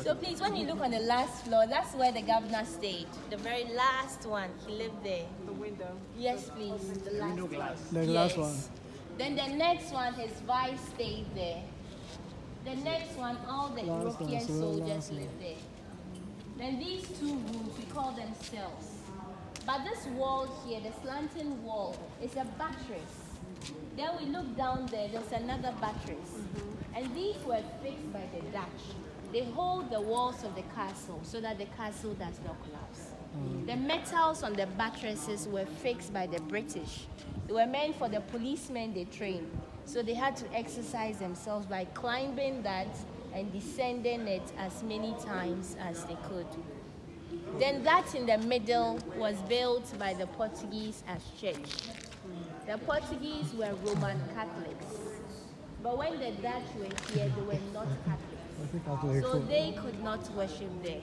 So please, when you look on the last floor, that's where the governor stayed. The very last one, he lived there. The window. Yes, please. The last Window glass. one. The last one. Then the next one, his vice stayed there. The next one, all the European soldiers lived there. Then these two rooms, we call them cells. But this wall here, the slanting wall, is a buttress. Then we look down there, there's another buttress. And these were fixed by the Dutch. They hold the walls of the castle so that the castle does not collapse. The metals on the buttresses were fixed by the British. They were meant for the policemen they trained. So they had to exercise themselves by climbing that and descending it as many times as they could. Then that in the middle was built by the Portuguese as church. The Portuguese were Roman Catholics. But when the Dutch were here, they were not Catholics. So they could not worship there.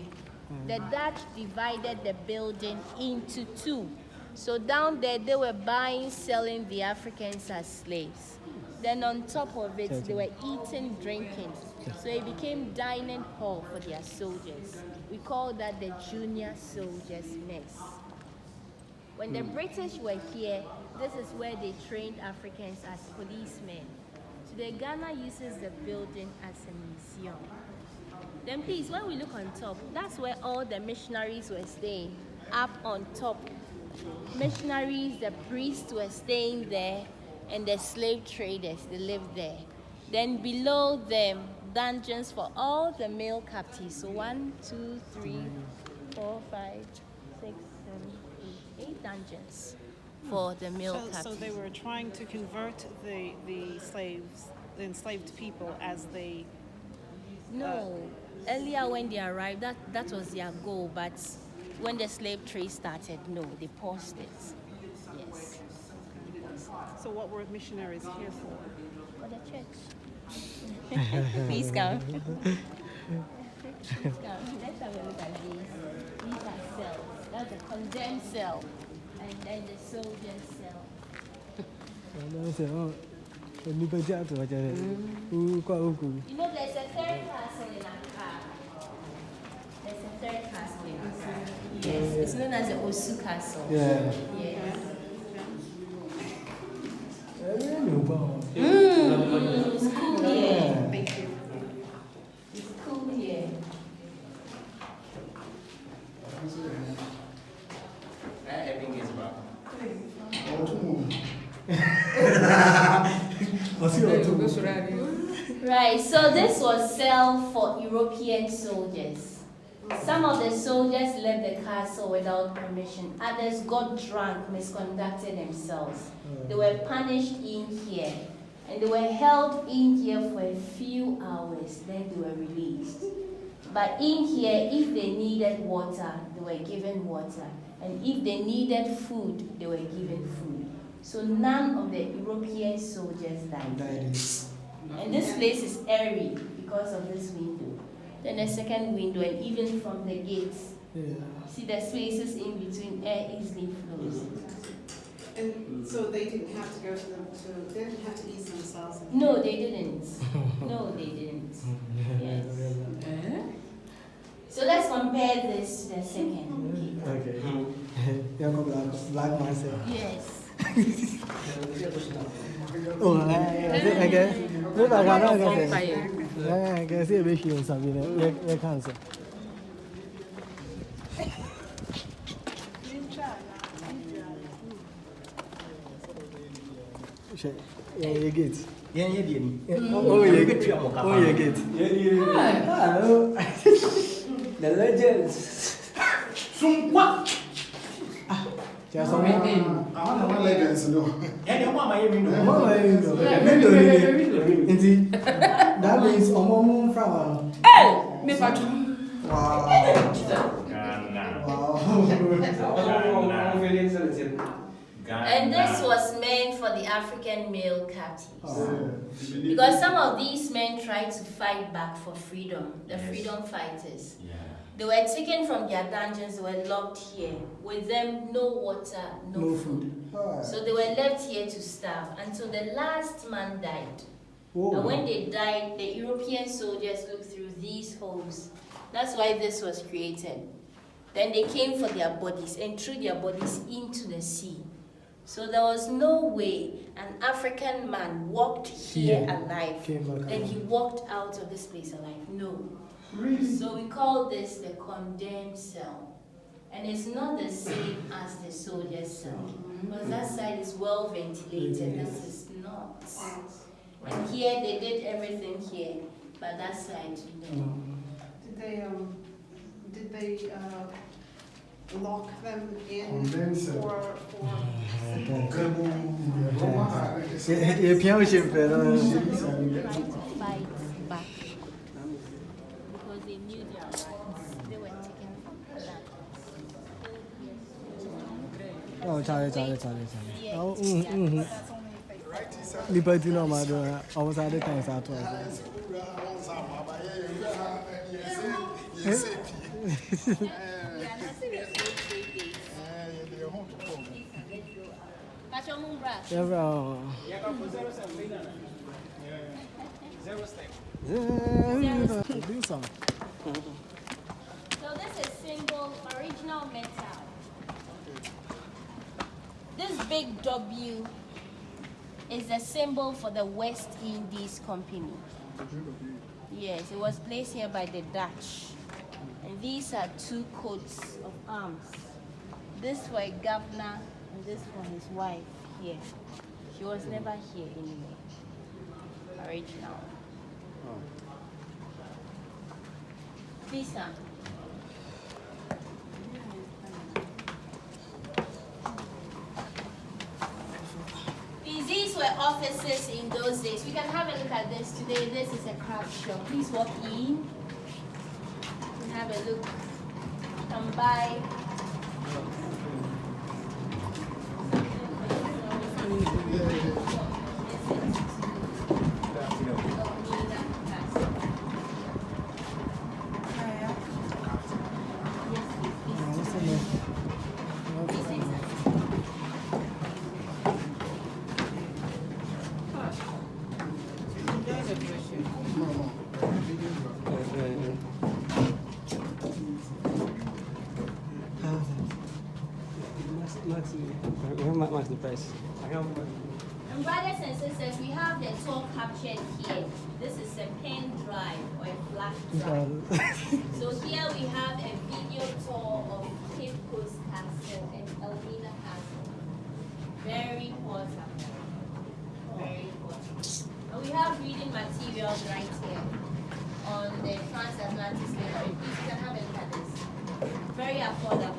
The Dutch divided the building into two. So down there, they were buying, selling the Africans as slaves. Then on top of it, they were eating, drinking. So it became dining hall for their soldiers. We call that the junior soldiers' mess. When the British were here, this is where they trained Africans as policemen. Today, Ghana uses the building as a museum. Then please, when we look on top, that's where all the missionaries were staying, up on top. Missionaries, the priests were staying there, and the slave traders, they lived there. Then below them, dungeons for all the male captives. So 1, 2, 3, 4, 5, 6, 7, 8 dungeons for the male captives. So they were trying to convert the slaves, the enslaved people, as they... No. Earlier when they arrived, that was their goal. But when the slave trade started, no, they paused it. Yes. So what were missionaries here for? For the church. Please come. Please come. Let's have a look at these. These are cells. That's a condemned cell. And then the soldier's cell. You know, there's a third castle in Accra. There's a third castle in Accra. Yes, it's known as the Osu Castle. Yeah. Yes. Yeah. It's cool here. Thank you. It's cool here. Right, so this was cell for European soldiers. Some of the soldiers left the castle without permission. Others got drunk, misconducted themselves. They were punished in here. And they were held in here for a few hours, then they were released. But in here, if they needed water, they were given water. And if they needed food, they were given food. So none of the European soldiers died. And this place is airy because of this window. Then a second window, and even from the gates, see the spaces in between, air easily flows. And so they didn't have to go to them, they didn't have to ease themselves? No, they didn't. No, they didn't. Yes. So let's compare this to the second. Okay. Black myself. Yes. Oh, I guess. Look, I can see a bit of something. You can't say. Yeah, you get. Yeah, you did. Oh, you get. Oh, you get. Hello. The legends. What? Just a minute. I want legends, no. Yeah, you want my window. That means Omomo from. Hey, me back. Wow. And this was meant for the African male captives. Because some of these men tried to fight back for freedom, the freedom fighters. Yeah. They were taken from their dungeons, they were locked here. With them, no water, no food. So they were left here to starve until the last man died. And when they died, the European soldiers looked through these holes bones. That's why this was created. Then they came for their bodies and threw their bodies into the sea. So there was no way an African man walked here alive, then he walked out of this place alive. No. Really? So we call this the condemned cell. And it's not the same as the soldier's cell. Because that side is well ventilated, this is not. And here they did everything here, but that side, no. Did they lock them in for Fight back. Because they knew their rights. They were taken from the land. Oh, Charlie. Yes. Oh, Liberty no matter. I was at the time I told do some. So this is symbol, original metal. This big W is a symbol for the West Indies Company. Yes, it was placed here by the Dutch. And these are two coats of arms. This for a governor and this for his wife here. She was never here anyway. Original. Visa. These were offices in those days. We can have a look at this today. This is a craft shop. Please walk in and have a look. Come by. Max the price. And brothers and sisters, we have the tour captured here. This is a pen drive or a flash drive. So here we have a video tour of Cape Coast Castle and Elmina Castle. Very important. Very important. And we have reading materials right here on the transatlantic slavery. Please, you can have a look at this. Very affordable.